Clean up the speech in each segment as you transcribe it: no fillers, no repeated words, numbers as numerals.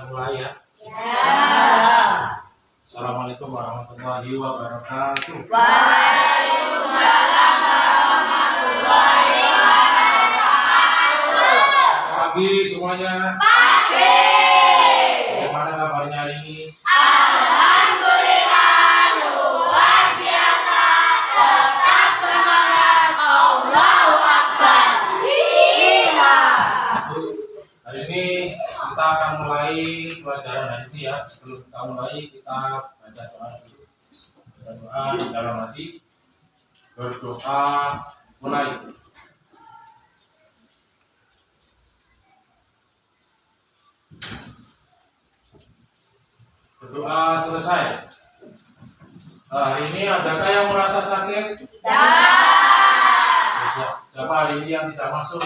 kita mulai ya. Ya. Assalamualaikum warahmatullahi wabarakatuh. Waalaikumsalam warahmatullahi wabarakatuh. Pagi semuanya. Pagi. Bagaimana kabarnya hari ini? Alhamdulillah luar biasa. Tetap semangat. Allahu Akbar. Iya. Terus hari ini kita akan mulai pelajaran hari ini ya. Sebelum kita mulai kita baca doa dulu. Baca doa di dalam hati. Berdoa mulai. Berdoa selesai. Hari ini adakah yang merasa sakit? Siapa hari ini yang tidak masuk?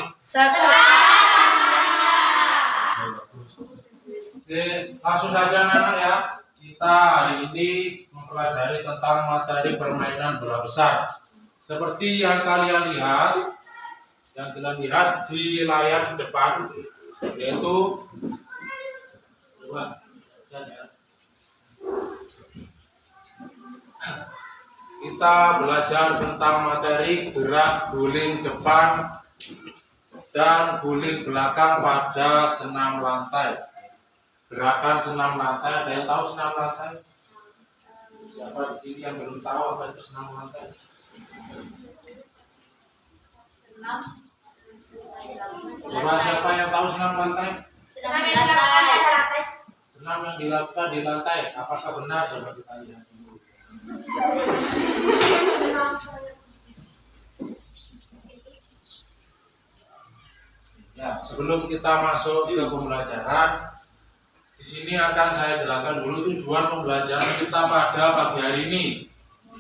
Oke, langsung saja anak-anak ya. Kita hari ini mempelajari tentang materi permainan bola besar. Seperti yang kalian lihat, di layar depan, yaitu coba lihat ya. Kita belajar tentang materi gerak guling depan dan guling belakang pada senam lantai. Gerakan senam lantai, ada yang tahu senam lantai? Siapa di sini yang belum tahu apa itu senam lantai? Coba siapa yang tahu senam lantai? Senam yang dilakukan di lantai, apakah benar? Coba kita lihat dulu. Ya, sebelum kita masuk ke pembelajaran, di sini akan saya jelaskan dulu tujuan pembelajaran kita pada pagi hari ini.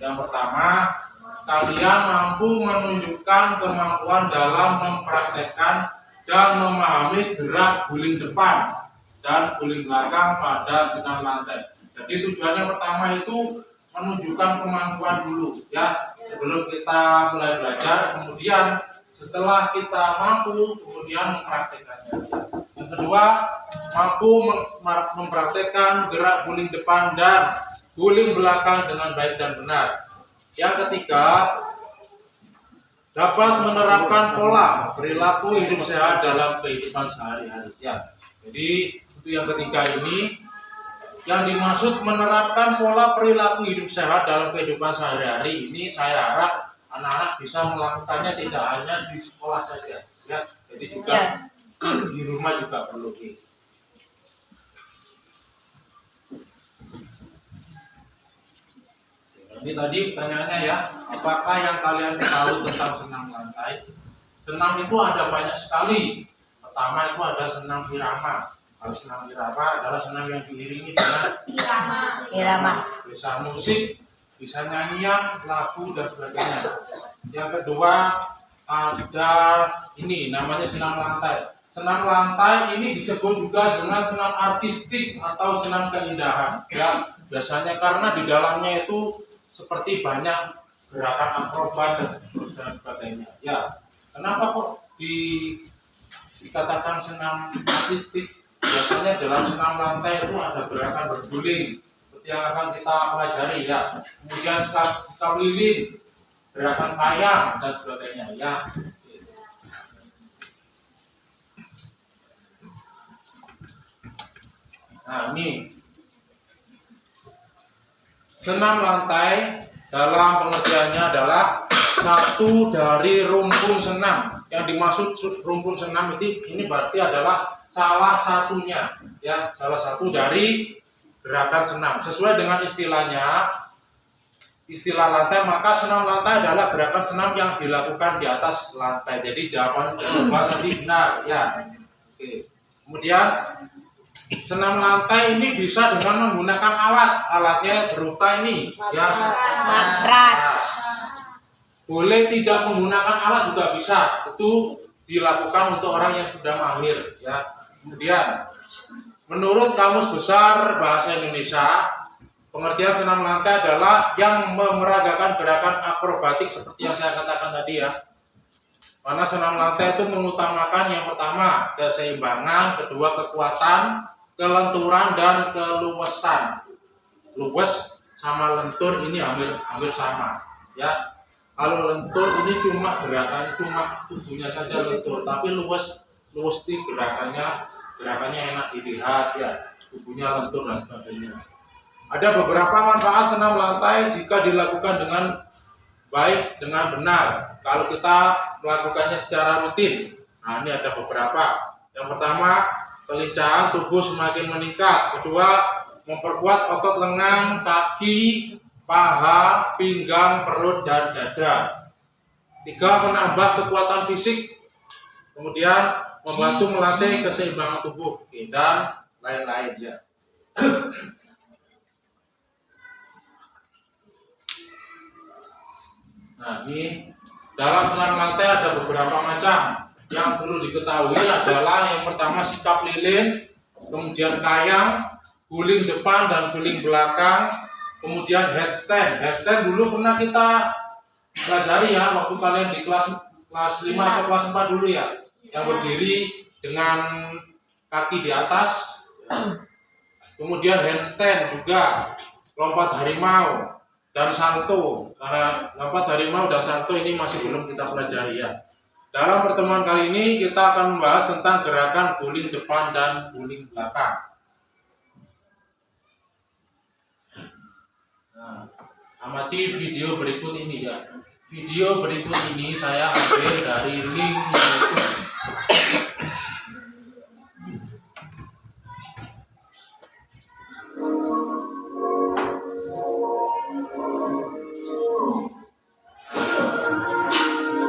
Yang pertama, kalian mampu menunjukkan kemampuan dalam mempraktekkan dan memahami gerak guling depan dan guling belakang pada senam lantai. Jadi tujuannya pertama itu menunjukkan kemampuan dulu ya, sebelum kita mulai belajar. Kemudian setelah kita mampu, kemudian mempraktekannya. Yang kedua, mampu mempraktekkan gerak guling depan dan guling belakang dengan baik dan benar. Yang ketiga, dapat menerapkan pola perilaku hidup sehat dalam kehidupan sehari-hari. Ya, jadi itu yang ketiga ini. Yang dimaksud menerapkan pola perilaku hidup sehat dalam kehidupan sehari-hari ini, saya harap anak-anak bisa melakukannya tidak hanya di sekolah saja, ya, jadi juga di rumah juga perlu. Jadi tadi pertanyaannya ya, apakah yang kalian tahu tentang senam lantai? Senam itu ada banyak sekali. Pertama itu ada senam irama. Kalau senam irama adalah senam yang diiringi dengan Irama. Bisa musik, bisa nyanyian, lagu dan sebagainya. Yang kedua ada ini namanya senam lantai. Senam lantai ini disebut juga dengan senam artistik atau senam keindahan. Ya, biasanya karena di dalamnya itu seperti banyak gerakan akrobat dan sebagainya. Ya, kenapa kok dikatakan senam artistik? Biasanya dalam senam lantai itu ada gerakan berguling seperti yang akan kita pelajari ya. Kemudian kita lilin, gerakan kayang dan sebagainya ya. Nah ini senam lantai dalam pengertiannya adalah satu dari rumpun senam. Yang dimaksud rumpun senam ini berarti adalah salah satunya ya, salah satu dari gerakan senam. Sesuai dengan istilahnya, istilah lantai, maka senam lantai adalah gerakan senam yang dilakukan di atas lantai. Jadi jawaban tadi benar ya. Oke. Kemudian senam lantai ini bisa dengan menggunakan alatnya berupa ini ya, Matras. boleh tidak menggunakan alat juga bisa, itu dilakukan untuk orang yang sudah mahir ya. Kemudian menurut Kamus Besar Bahasa Indonesia, pengertian senam lantai adalah yang memeragakan gerakan akrobatik seperti yang saya katakan tadi ya. Mana senam lantai itu mengutamakan yang pertama keseimbangan, kedua kekuatan, kelenturan dan keluwesan. Luwes sama lentur ini hampir sama, ya. Kalau lentur ini cuma gerakannya, cuma tubuhnya saja lentur, tapi luwes itu gerakannya enak dilihat, ya. Tubuhnya lentur dan sebagainya. Ada beberapa manfaat senam lantai jika dilakukan dengan baik, dengan benar. Kalau kita melakukannya secara rutin, nah ini ada beberapa. Yang pertama, kelincahan tubuh semakin meningkat. Kedua, memperkuat otot lengan, kaki, paha, pinggang, perut, dan dada. Tiga, menambah kekuatan fisik. Kemudian membantu melatih keseimbangan tubuh, dan lain-lain, ya. Nah, ini dalam senam lantai ada beberapa macam. Yang perlu diketahui adalah yang pertama sikap lilin, kemudian kayang, guling depan dan guling belakang, kemudian headstand. Headstand dulu pernah kita pelajari, ya, waktu kalian di kelas 5 atau kelas 4 dulu, ya, yang berdiri dengan kaki di atas. Kemudian handstand juga, lompat harimau dan salto. Karena lompat harimau dan salto ini masih belum kita pelajari, ya. Dalam pertemuan kali ini kita akan membahas tentang gerakan guling depan dan guling belakang. Nah, amati video berikut ini, ya. Video berikut ini saya ambil dari link YouTube.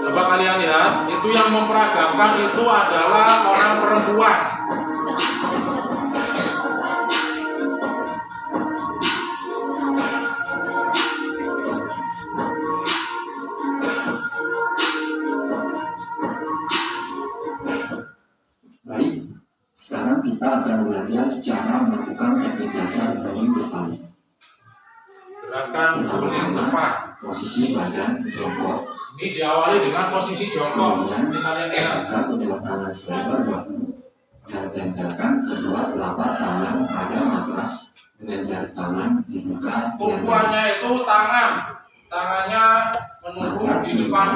Coba kalian lihat, itu yang memperagakan itu adalah orang perempuan. Baik, sekarang kita akan belajar cara melakukan teknik dasar guling depan. Gerakan guling depan. Posisi badan jongkok. Ini diawali dengan posisi jongkok. Kemudian, Ini kalian lihat. angkat kedua tangan selebar bahu dan tempelkan kedua telapak tangan pada matras dengan jari tangan dibuka. Tumpuannya itu tangannya menunggu di depan,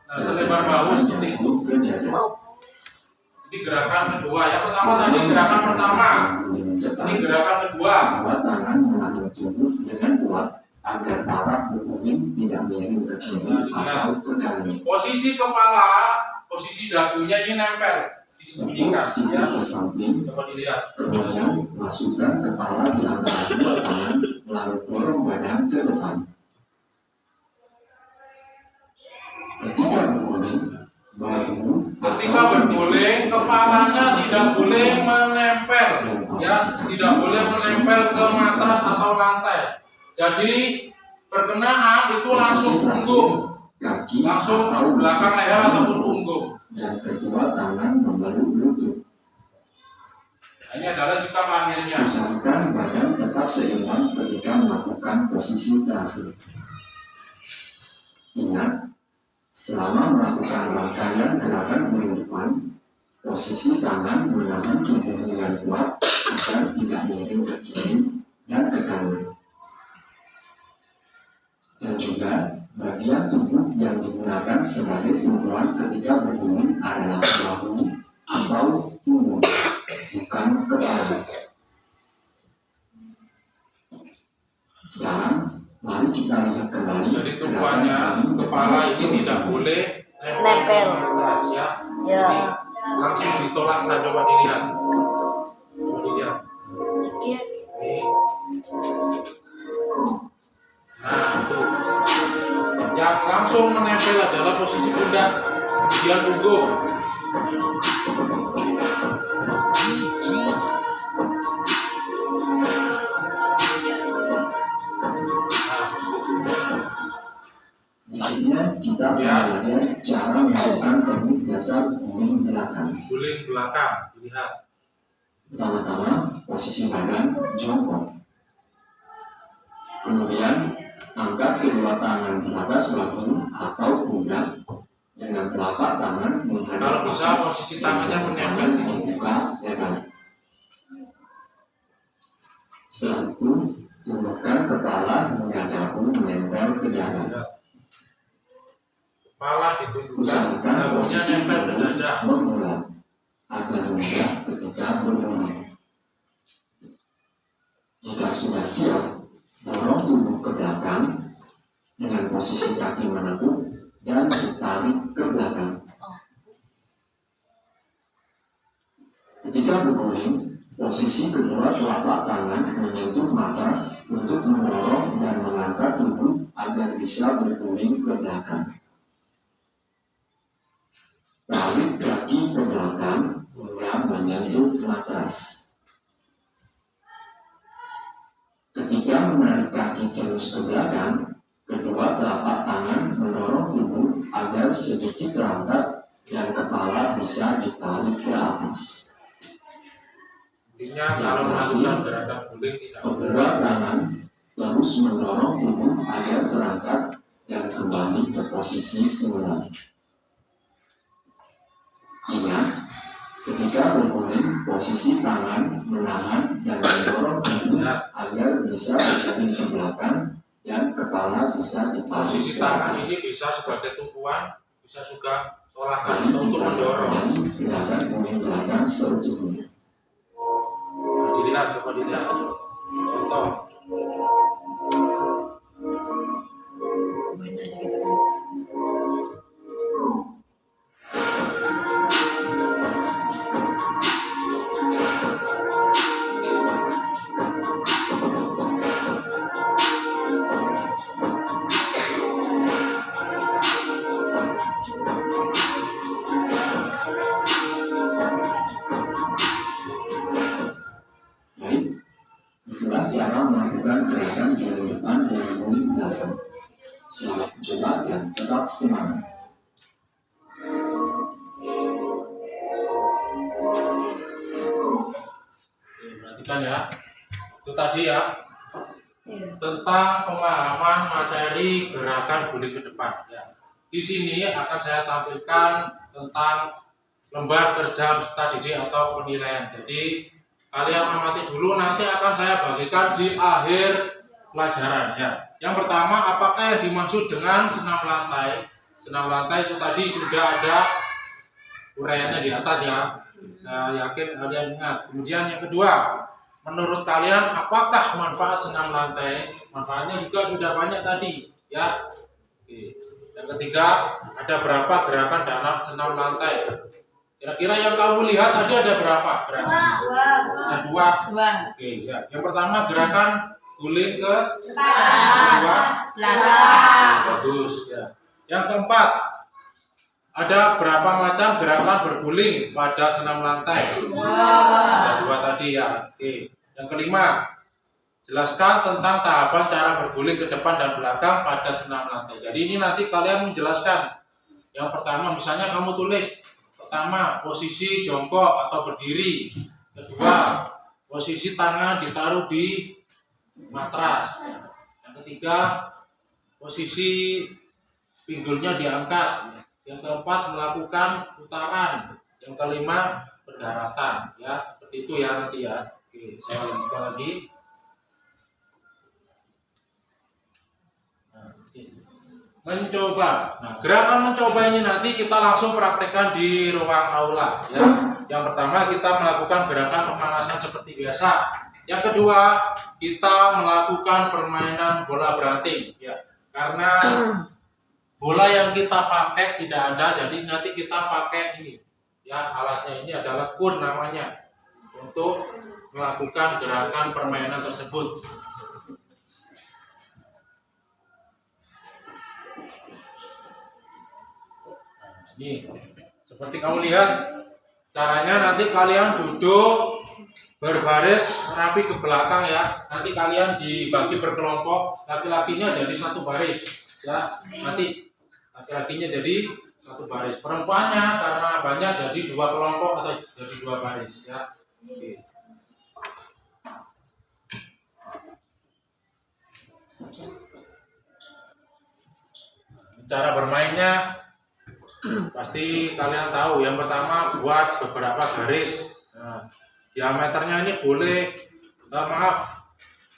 nah, selebar bahu seperti itu. ke dada. Ini gerakan kedua. Yang pertama tadi gerakan pertama. Ini gerakan kedua. Kedua tangan menahan tubuh dengan kuat agar paraf berkuning tidak miring ke kiri atau ke kanan. Posisi kepala, posisi dagunya ini nempel, disembunyikan, Siku ya. ke samping. Coba dilihat. Kemudian masukkan kepala di antara dua tangan, lalu dorong badan ke depan. Ketika berguling, bahu Ketika berguling, kepalanya tidak boleh menempel, ya, tidak boleh menempel ke matras atau lantai. Jadi perkenaan itu langsung punggung, kaki langsung atau belakang leher ataupun punggung. dan kedua tangan memeluk lutut. Ini adalah sikap akhirnya. Usahakan badan tetap seimbang ketika melakukan posisi terakhir. Ingat, selama melakukan rangkaian gerakan guling depan, posisi tangan menahan tubuh dengan kuat agar tidak miring ke kiri dan ke kanan. Dan juga bagian tubuh yang digunakan sebagai tumpuan ketika berguling adalah bahu atau punggung, bukan kepala. Sekarang, mari kita lihat kembali Jadi tumpuannya kepala ini tidak boleh Nempel. ke matras, ya. Ya. Ini langsung ditolak. Nah, coba dilihat. Coba dilihat. Cekir. Ini. Nah, itu. Yang langsung menempel adalah posisi pundak, kemudian punggung. Berikutnya kita akan belajar cara melakukan teknik dasar guling belakang. Guling belakang, dilihat. Pertama-tama, posisi badan jongkok. Kemudian, angkat kedua tangan di atas bahu atau pundak dengan telapak tangan menghadap Kalau bisa atas posisi dan tangannya jari menempel tangan di sini. membuka dada. Setelah itu, tundukkan kepala hingga dagu menempel ke dada. Kepala ditundukkan, Usahakan dagunya posisi nempel ke dada. mengulat agar mudah ketika berdiri. Jika sudah siap, dorong tubuh ke belakang dengan posisi kaki menekuk dan ditarik ke belakang. Ketika berguling, posisi kedua telapak tangan menyentuh matras untuk mendorong dan mengangkat tubuh agar bisa berguling ke belakang. Tarik kaki ke belakang hingga menyentuh matras. Ketika menarik kaki terus ke belakang, kedua telapak tangan mendorong tubuh agar sedikit terangkat dan kepala bisa ditarik ke atas. Intinya kalau melakukan gerakan guling tidak Kedua bergerak. tangan terus mendorong tubuh agar terangkat dan kembali ke posisi semula. Ingat, ketika berguling, posisi tangan menahan dan mendorong tubuh agar bisa berguling ke belakang dan kepala bisa ditarik Posisi ke tangan atas. ini bisa sebagai tumpuan, bisa juga tolakan Kali atau untuk kita mendorong. kembali gerakan guling belakang seutuhnya. Dilihat, coba dilihat. Contoh. Main aja gitu kan. Baik, itulah cara melakukan gerakan guling depan dan guling belakang. Selamat mencoba dan tetap semangat. Oke, perhatikan ya. Itu tadi ya, Iya. tentang pemahaman materi gerakan guling ke depan. Ya. Di sini akan saya tampilkan tentang lembar kerja peserta didik atau penilaian. Jadi kalian amati dulu, nanti akan saya bagikan di akhir pelajaran. Ya. Yang pertama, apakah yang dimaksud dengan senam lantai? Senam lantai itu tadi sudah ada uraiannya di atas ya. Saya yakin kalian ingat. Kemudian yang kedua, menurut kalian apakah manfaat senam lantai? Manfaatnya juga sudah banyak tadi ya. Oke. Yang ketiga, ada berapa gerakan dalam senam lantai? Kira-kira yang kamu lihat tadi ada berapa gerakan? Ada dua. Dua. Oke, ya. Yang pertama gerakan guling ke Kanan. Belakang. bagus ya. Yang keempat, ada berapa macam gerakan berguling pada senam lantai? Ada dua tadi ya. Oke. Yang kelima, jelaskan tentang tahapan cara berguling ke depan dan belakang pada senam lantai. Jadi ini nanti kalian menjelaskan. Yang pertama, misalnya kamu tulis, pertama posisi jongkok atau berdiri. Kedua, posisi tangan ditaruh di matras. Yang ketiga, posisi pinggulnya diangkat. Yang keempat, melakukan putaran. Yang kelima, pendaratan. Ya, seperti itu ya nanti ya. Oke, saya lanjutkan lagi. Nah, oke. Mencoba. Nah, gerakan mencoba ini nanti kita langsung praktekkan di ruang aula. Ya. Yang pertama kita melakukan gerakan pemanasan seperti biasa. Yang kedua, kita melakukan permainan bola beranting. Ya, karena bola yang kita pakai tidak ada, jadi nanti kita pakai ini. Ya, alatnya ini adalah kun namanya untuk melakukan gerakan permainan tersebut. Nah, ini seperti kamu lihat caranya, nanti kalian duduk berbaris rapi ke belakang ya. Nanti kalian dibagi berkelompok, laki-lakinya jadi satu baris ya. Nanti laki-lakinya jadi satu baris, perempuannya karena banyak jadi dua kelompok atau jadi dua baris ya. Oke. Cara bermainnya pasti kalian tahu. Yang pertama, buat beberapa garis. Nah, diameternya ini boleh,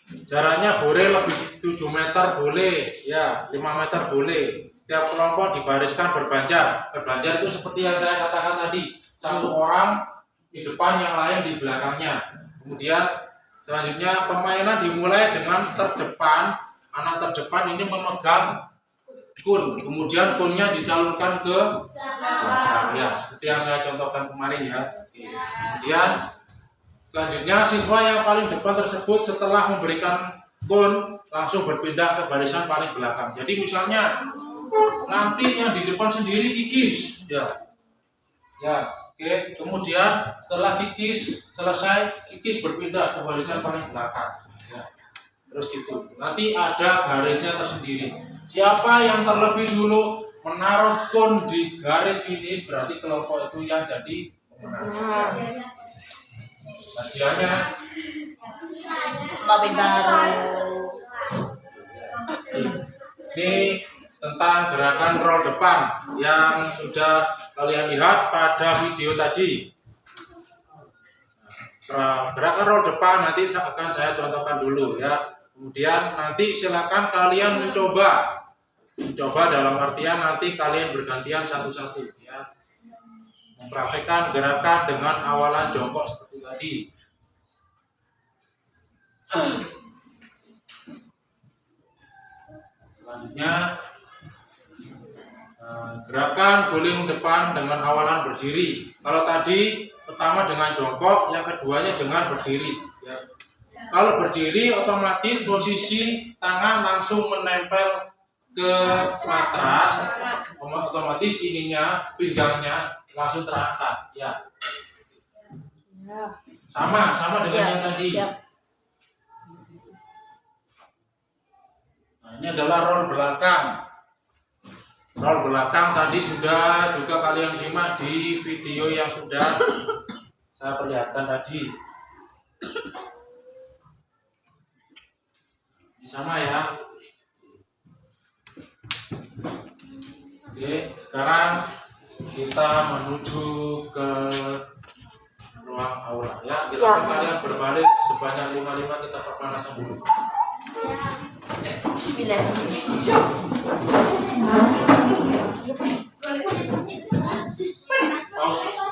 Jaraknya boleh lebih 7 meter boleh, ya 5 meter boleh. Setiap kelompok dibariskan berbanjar. Berbanjar itu seperti yang saya katakan tadi, satu orang di depan, yang lain di belakangnya. Kemudian selanjutnya permainan dimulai dengan terdepan. Anak terdepan ini memegang kun, kemudian kunnya disalurkan ke belakang, ya seperti yang saya contohkan kemarin ya. Kemudian selanjutnya siswa yang paling depan tersebut setelah memberikan kun langsung berpindah ke barisan paling belakang. Jadi misalnya nanti yang di depan sendiri kikis, ya, oke. Kemudian setelah kikis selesai, kikis berpindah ke barisan paling belakang. Ya. Terus gitu. Nanti ada garisnya tersendiri. Siapa yang terlebih dulu menaruh kun di garis finish berarti kelompok itu yang jadi pemenang. Hadiahnya Mobil baru. ini tentang gerakan roll depan yang sudah kalian lihat pada video tadi. Gerakan roll depan nanti akan saya contohkan dulu ya. Kemudian nanti silakan kalian mencoba dalam artian nanti kalian bergantian satu-satu ya. Mempraktekkan gerakan dengan awalan jongkok seperti tadi. Selanjutnya gerakan guling depan dengan awalan berdiri. Kalau tadi pertama dengan jongkok, yang keduanya dengan berdiri. Ya. Kalau berdiri otomatis posisi tangan langsung menempel ke matras, otomatis ininya pinggangnya langsung terangkat. Ya. Sama dengan yang tadi. Siap. Nah, ini adalah roll belakang. Roll belakang tadi sudah juga kalian simak di video yang sudah saya perlihatkan tadi. Ini sama ya. Oke, sekarang kita menuju ke ruang aula ya. Silakan kalian berbaris sebanyak 5 kita perpanasan dulu. Pause.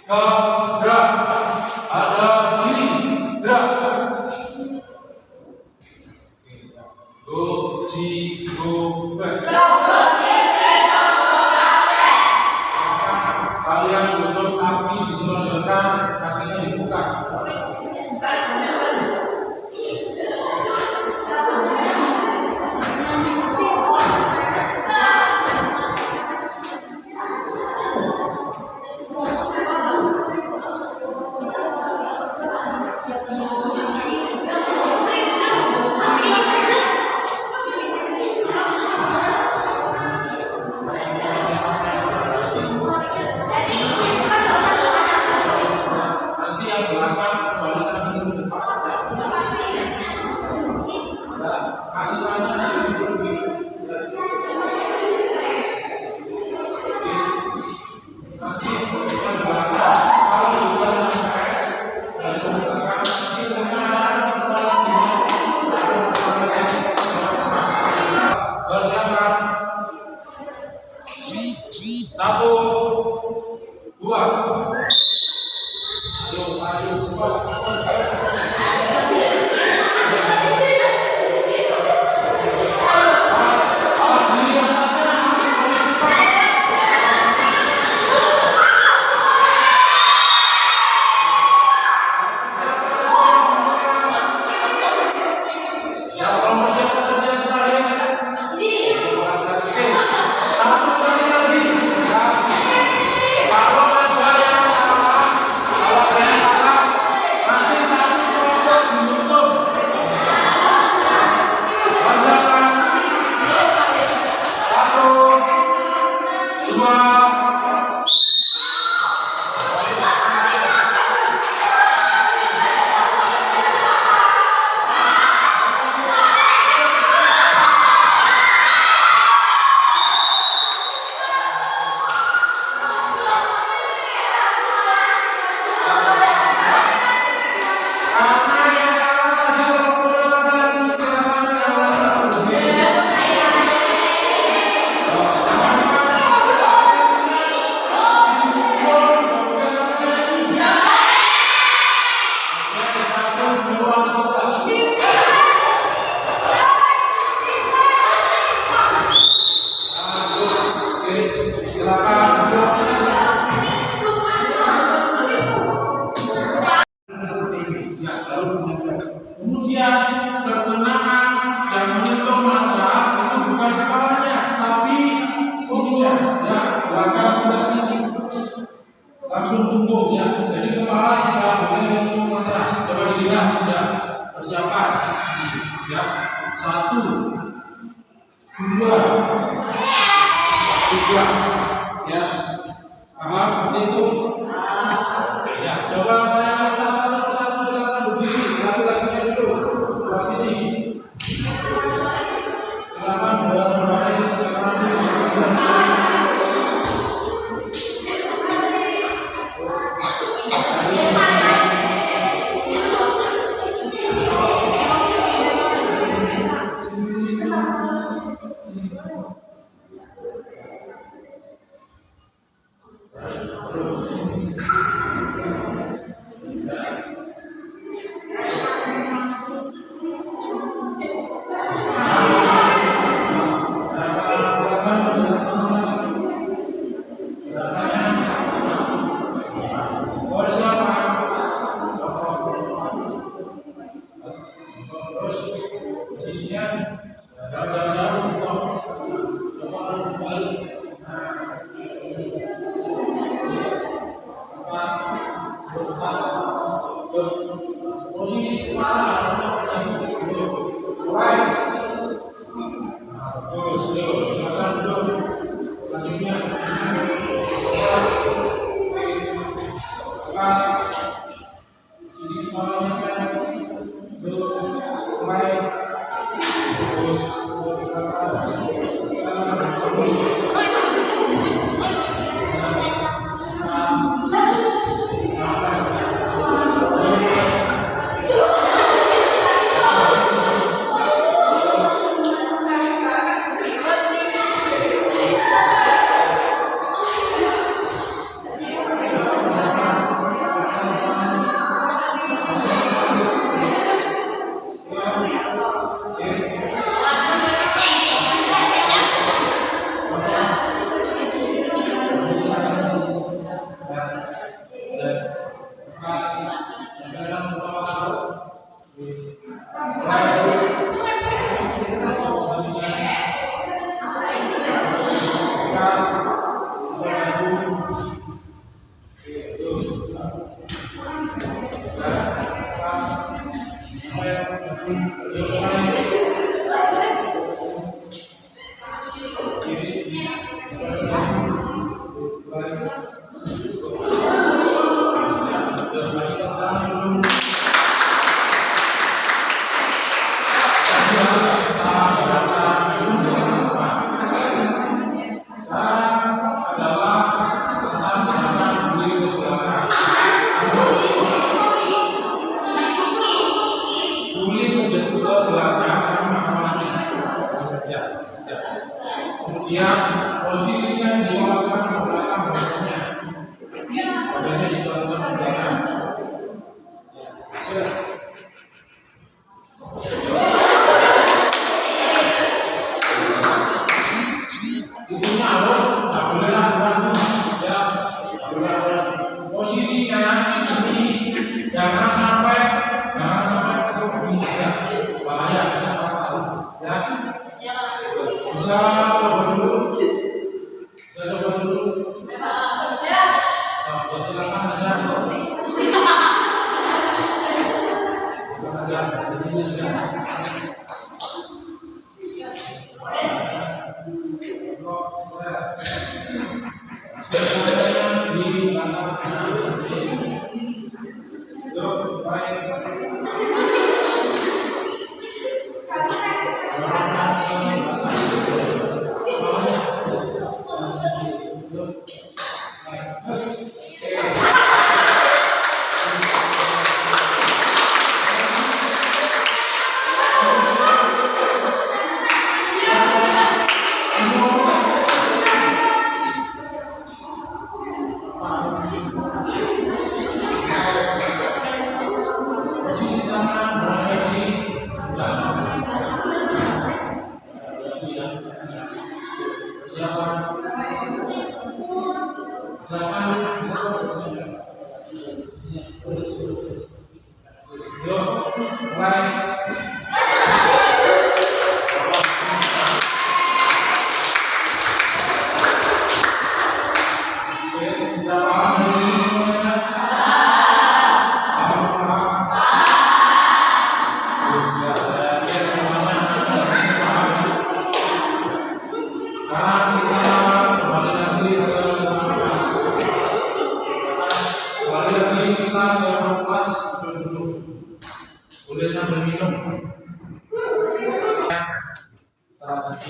gerak. Ada kiri, gerak. Go, ji, go, back. Kalian duduk api disodorkan, kakinya dibuka. Nanti yang belakang kembalikan ke depan. Kasih tanya saya dulu. Nanti yang belakang kalau sudah sampai dari belakang nanti bersama. Satu, dua. Ayo, ya, kalau masih ada kerjaan terakhir, satu kali lagi. Ya. Kalau ada yang salah, nanti satu kelompok ditutup. Bersama. Satu, dua. Kemudian berkenaan yang menyentuh matras itu bukan kepalanya, tapi punggungnya. Ya, belakang sebelah sini, langsung punggung ya. Jadi kepala tidak boleh menyentuh matras. Coba dilihat ya, persiapan. Ya, satu, dua, tiga. Ya, paham seperti itu. Oke, ya, coba saya satu persatu silakan berdiri. Laki-lakinya dulu sebelah sini. Silakan berbaris, silakan Semuanya di belakang. Yuk, baik.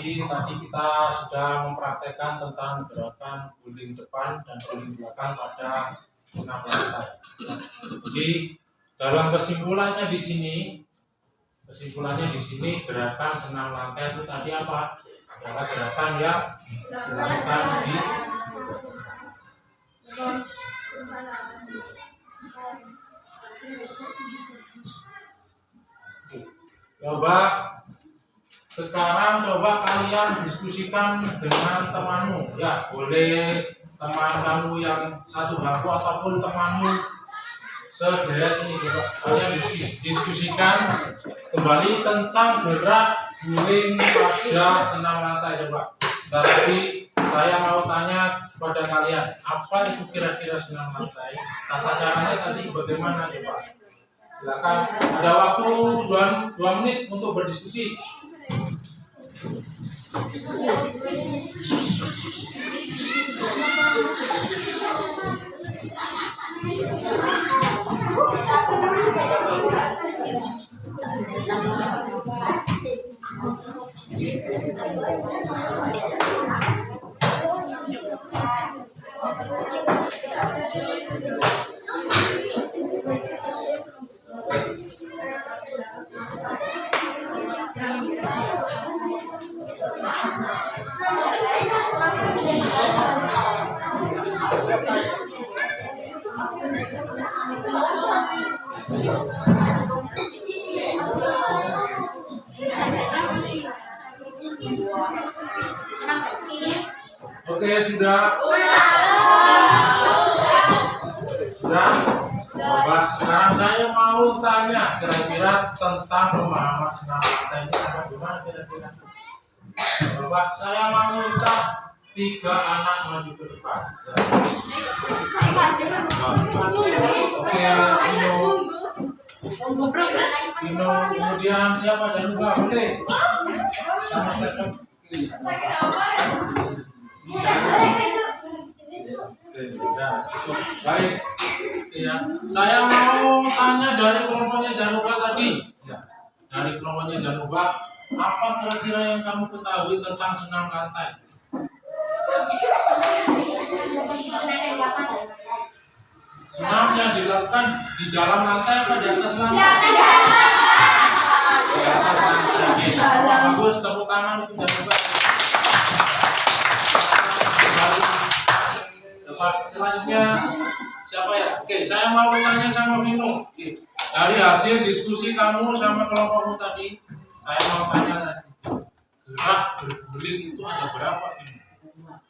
Tadi kita sudah mempraktekkan tentang gerakan guling depan dan guling belakang pada 6 lantai. Jadi dalam kesimpulannya di sini gerakan senam lantai itu tadi apa? Adalah gerakan yang dilakukan di sekarang coba kalian diskusikan dengan temanmu, ya boleh teman kamu yang satu hafu ataupun temanmu sederet ini, coba kalian diskusikan kembali tentang gerak guling pada senam lantai. Coba tadi saya mau tanya kepada kalian, apa itu kira-kira senam lantai? Tata caranya tadi bagaimana, coba silakan, ada waktu 2 menit untuk berdiskusi. Oke, sudah. Coba sekarang saya mau tanya kira-kira tentang pemahaman senam lantai ini apa gimana kira-kira? Coba saya mau minta 3 anak maju ke depan. Oke, Vino, kemudian siapa? Jangan lupa, boleh. Sama Stefan. Baik, ya. Saya mau tanya dari kelompoknya Januba tadi. Ya. Dari kelompoknya Januba, apa kira-kira yang kamu ketahui tentang senam lantai? Senam yang dilakukan di dalam lantai apa di atas lantai? Di atas lantai. Bagus, tepuk tangan untuk Januba. Selanjutnya siapa ya? Oke, saya mau tanya sama Vino. Dari hasil diskusi kamu sama kelompokmu tadi, saya mau tanya tadi, gerak berguling itu ada berapa, Vino?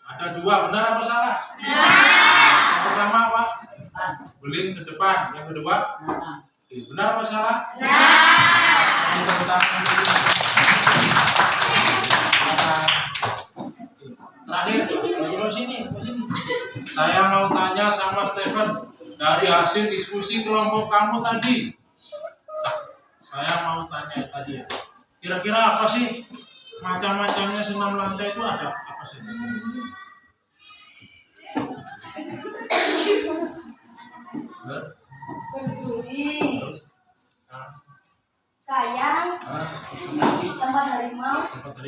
Ada 2, benar apa salah? Yang pertama apa? Guling ke depan. Yang kedua? Benar apa salah? Terakhir, ke sini. Saya mau tanya sama Stephen, dari hasil diskusi kelompok kamu tadi, saya mau tanya tadi ya, kira-kira apa sih macam-macamnya senam lantai itu ada apa sih?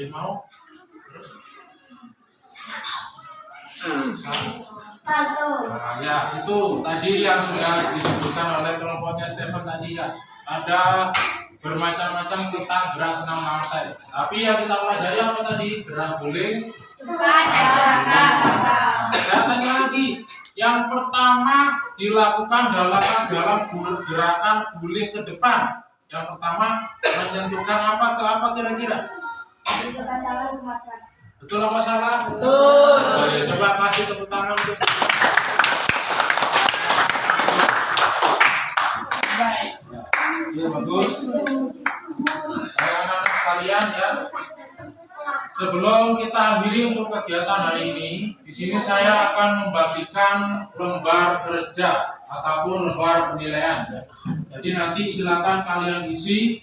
Ada yang mau? Satu. Nah, ya itu tadi yang sudah disebutkan oleh kelompoknya Stephen tadi ya. Ada bermacam-macam tentang gerak senam lantai. Tapi yang kita pelajari apa tadi? Gerak guling. Saya tanya lagi, yang pertama dilakukan dalam gerakan guling ke depan. Yang pertama menyentuhkan apa ke apa kira-kira? Betul apa salah? Betul. Ya, coba kasih tepuk tangan untuk. Baik. Ya, bagus. Anak-anak sekalian ya. Sebelum kita akhiri untuk kegiatan hari ini, di sini saya akan membagikan lembar kerja ataupun lembar penilaian. Jadi nanti silakan kalian isi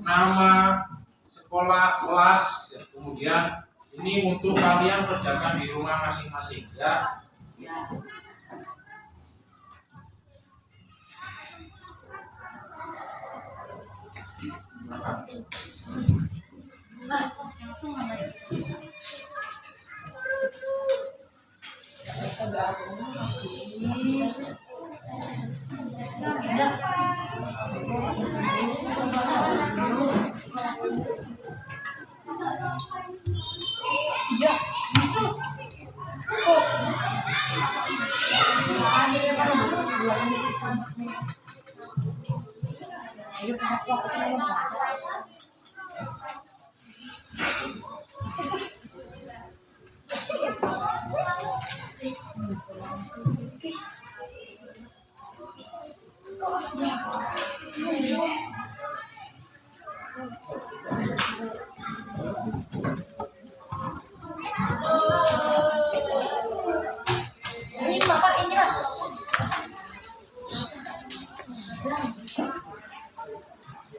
nama, sekolah, kelas, ya. Kemudian ini untuk kalian kerjakan di rumah masing-masing ya. Iya, masuk. Kok. Akhirnya kan dua menit sampai. Ayo kita fokus dulu bahasa. Ini Bapak ini Pak.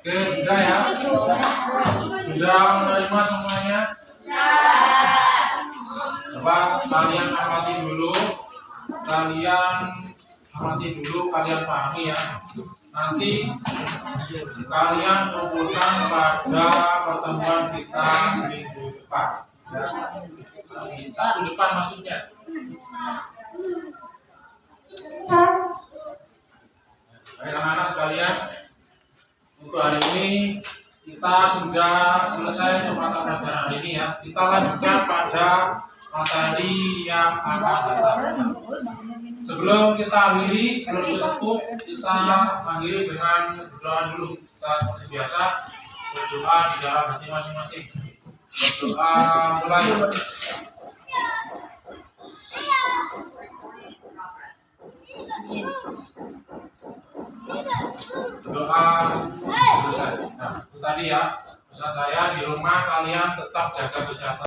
Oke, sudah ya. Sudah menerima semuanya? Coba kalian amati dulu. Kalian pahami ya. Nanti kalian kumpulkan pada pertemuan kita minggu depan. Ya. Minggu depan maksudnya. Baik anak-anak sekalian, untuk hari ini kita sudah selesai untuk mata pelajaran hari ini ya. Kita lanjutkan pada materi yang akan datang. Sebelum kita akhiri, sebelum disebut, kita akhiri dengan berdoa dulu. Kita seperti biasa berdoa di dalam hati masing-masing. Berdoa mulai. Doa selesai. Nah, itu tadi ya pesan saya, di rumah kalian tetap jaga kesehatan.